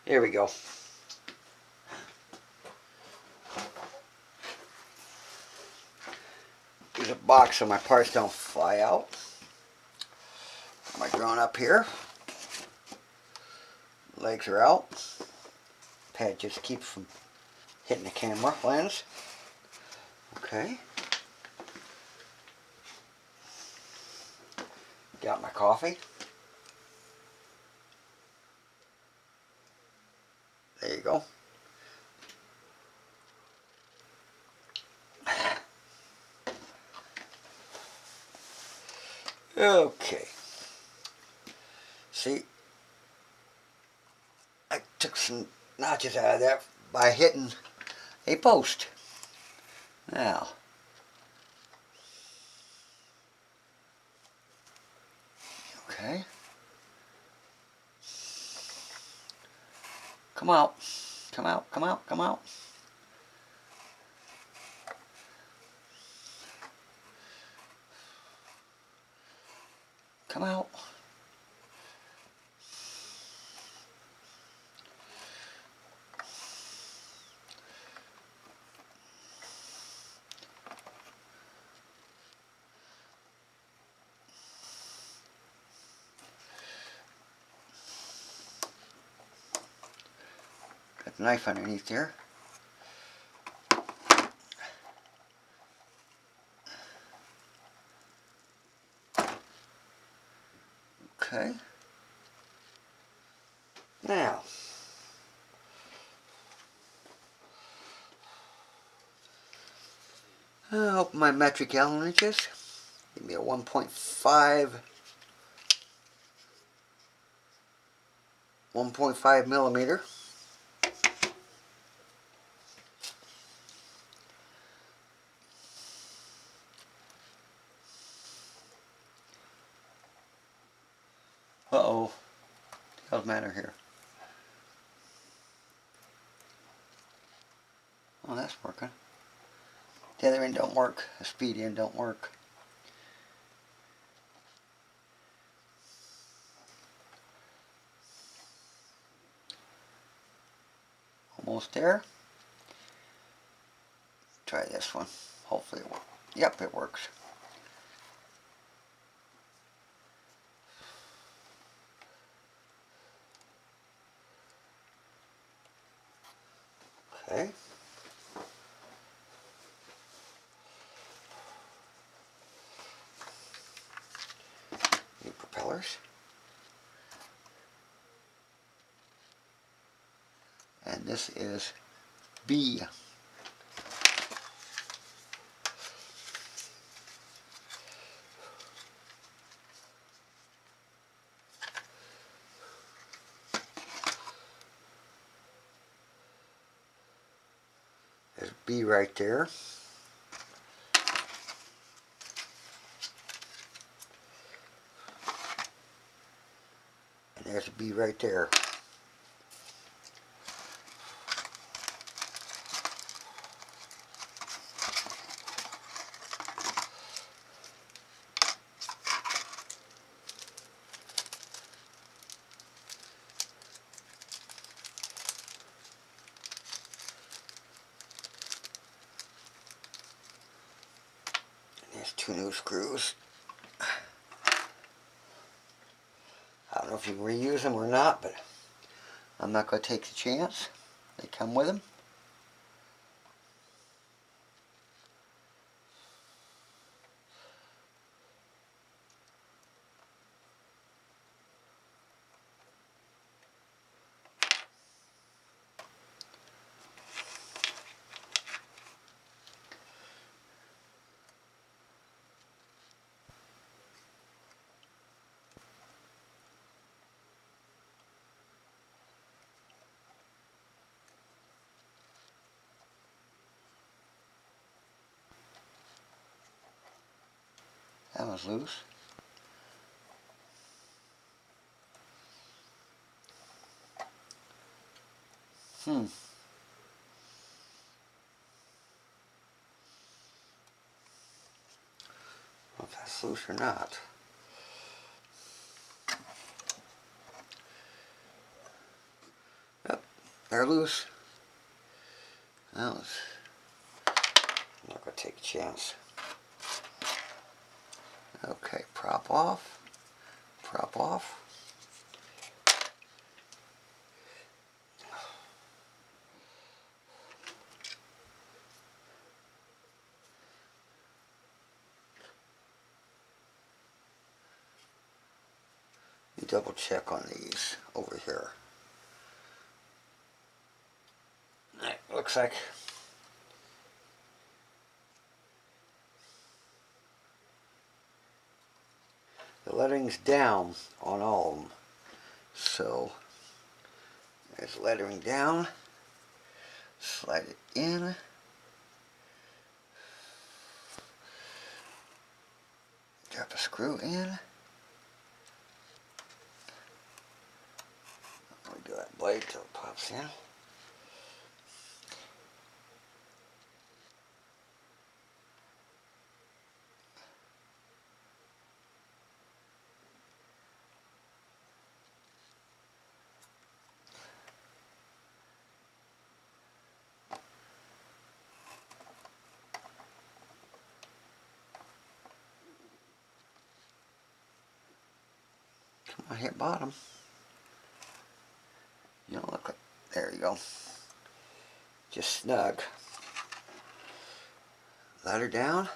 Here we go. Use a box so my parts don't fly out. Put my drone up here. Legs are out. Pad just keeps from hitting the camera lens. Okay. Got my coffee. There you go. Okay. See, I took some notches out of that by hitting a post. Now, okay. Come out. Come out, come out, come out. Come out. Got the knife underneath there. Okay. Now, I'll open my metric Allen wrenches. Give me a 1.5 millimeter. Uh-oh. Doesn't matter here. Oh, that's working. The other end don't work. The speed end don't work. Almost there. Try this one. Hopefully it works. Yep, it works. Okay. New propellers. And this is B. There's B right there. And there's a B right there. There's two new screws. I don't know if you can reuse them or not, but I'm not going to take the chance. They come with them. That was loose. Hmm. Well, if that's loose or not. Yep, They're loose. Well, I'm not going to take a chance. Okay, prop off. Prop off. You double check on these over here. It looks like the lettering's down on all of them. So there's lettering down. Slide it in. Drop a screw in. We do that blade till it pops in. Come on, hit bottom. You don't look like, there you go. Just snug. Ladder down.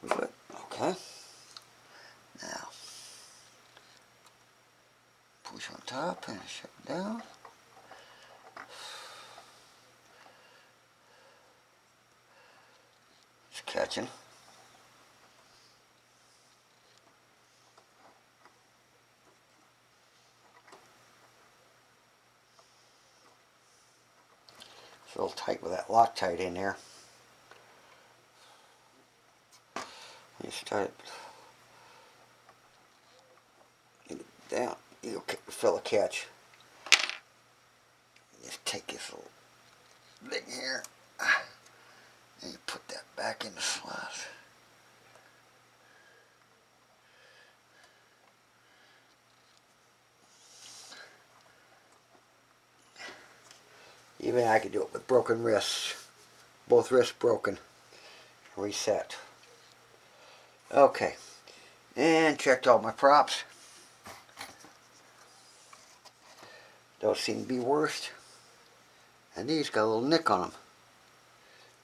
Good. Okay. Now, push on top and shut it down. It's catching. It's a little tight with that Loctite in there. You start it down. You fill a catch. Just take this little thing here, and you put that back in the slot. Even I could do it with broken wrists. Both wrists broken. Reset. Okay. And checked all my props. Those seem to be worst. And these got a little nick on them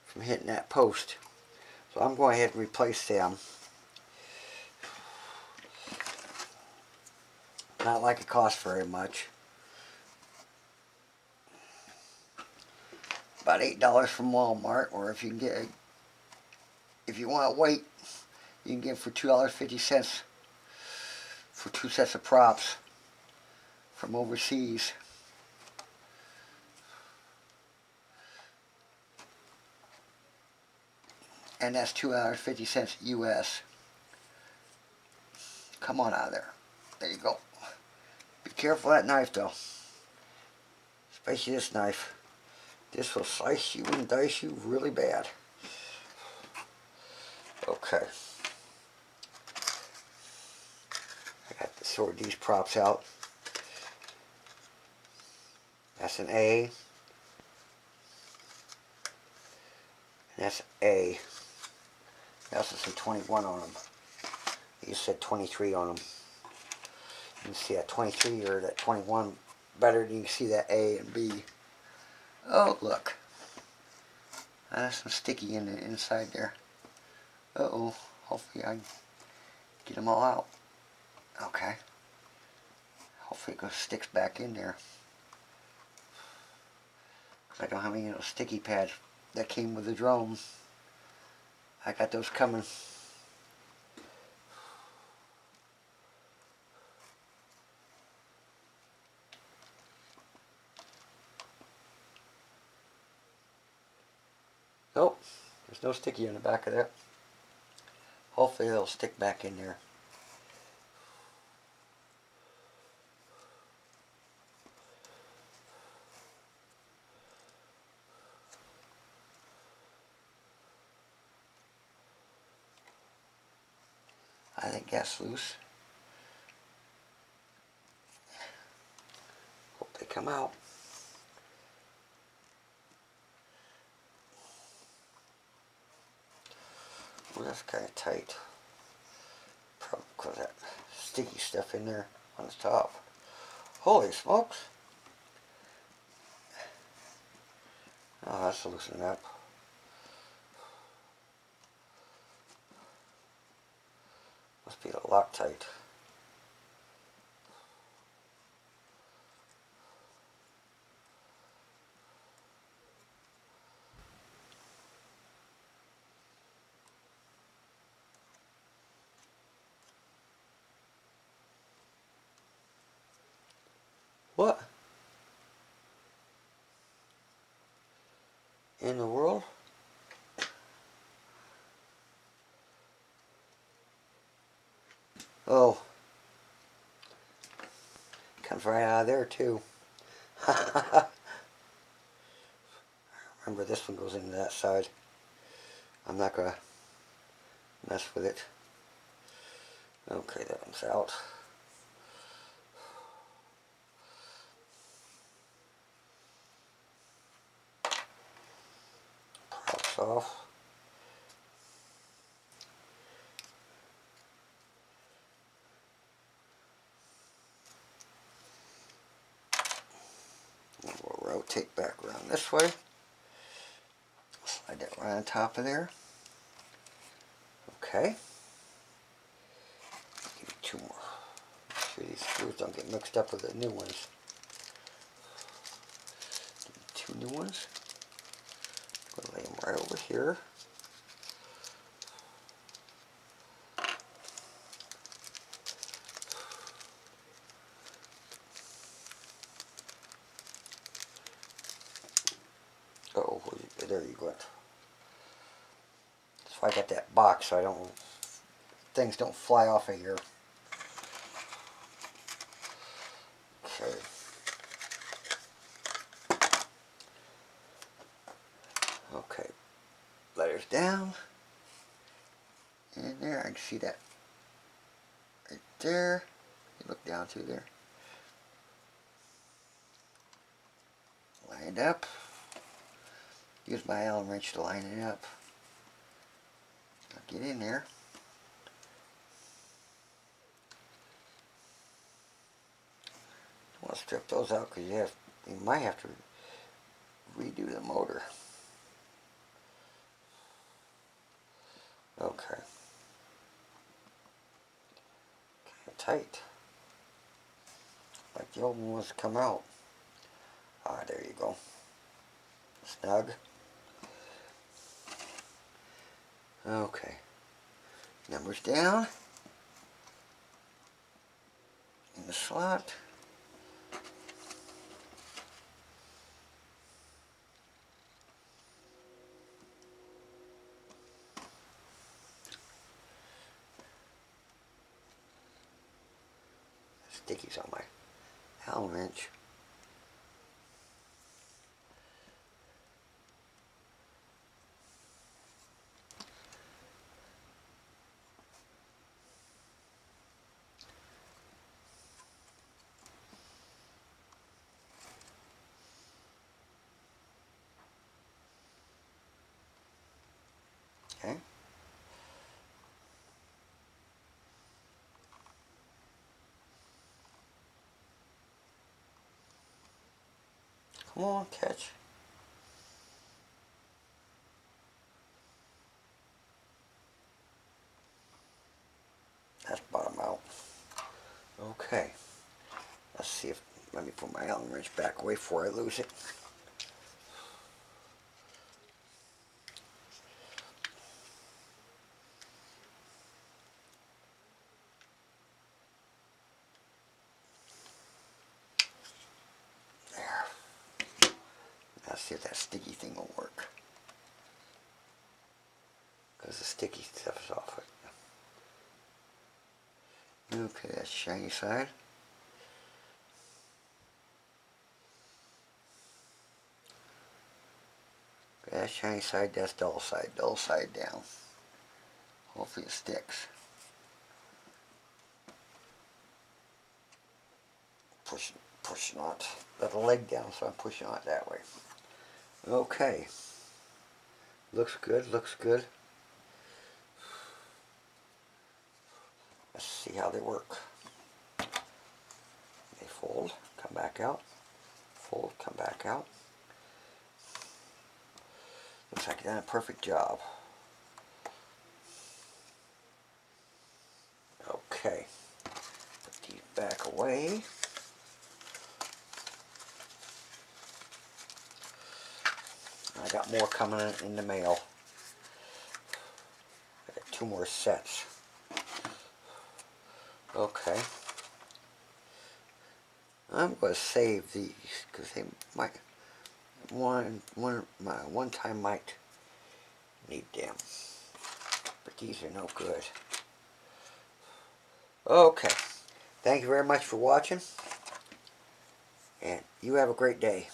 from hitting that post. So I'm going ahead and replace them. Not like it costs very much. About $8 from Walmart, or if you can get, if you want to wait, you can get for $2.50 for 2 sets of props from overseas. And that's $2.50 US. Come on out of there. There you go. Be careful of that knife though. Especially this knife. This will slice you and dice you really bad. Okay. I got to sort these props out. That's an A. And that's A. They also said 21 on them. These said 23 on them. You can see that 23 or that 21 better than you can see that A and B. Oh, look. There's some sticky in the inside there. Uh-oh. Hopefully I can get them all out. Okay. Hopefully it sticks back in there. I don't have any of those sticky pads that came with the drone. I got those coming. Nope, there's no sticky on the back of that. Hopefully it'll stick back in there. I think that's loose. Hope they come out. Well, that's kind of tight. Probably because that sticky stuff in there on the top. Holy smokes. Oh, that's loosening up. Must be a Loctite. What in the world? Oh, comes right out of there too. Remember, this one goes into that side. I'm not gonna mess with it. Okay, that one's out. Pops off. And we'll rotate back around this way. Slide that right on top of there. Okay. Give me two more. Make sure these screws don't get mixed up with the new ones. Give me two new ones. I'm gonna lay them right over here. Oh, there you go. So I got that box so I don't, things don't fly off of here. Okay. Okay. Letters down. In there, I can see that right there. You look down through there. Line it up. Use my Allen wrench to line it up. I'll get in there. I want to strip those out because you might have to redo the motor. Okay. Kind of tight. Like the old one wants to come out. Ah, there you go. Snug. Okay. Numbers down. In the slot. Stickies on my Allen wrench. Okay. Come on, catch. That's bottom out. Okay. Let's see if, let me put my Allen wrench back away before I lose it. There. Let's see if that sticky thing will work. Because the sticky stuff is off it. Okay, that's shiny side. That's shiny side, that's dull side. Dull side down. Hopefully it sticks. pushing on it. Got the leg down, so I'm pushing on it that way. Okay. Looks good, looks good. Let's see how they work. They fold, come back out. Fold, come back out. Looks like you've done a perfect job. Okay. Put these back away. I got more coming in the mail. I got 2 more sets. Okay. I'm going to save these because they might one time might need them. But these are no good. Okay. Thank you very much for watching. And you have a great day.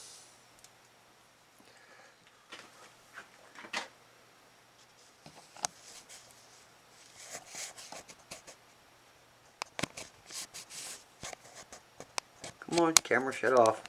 Come on, camera, shut off.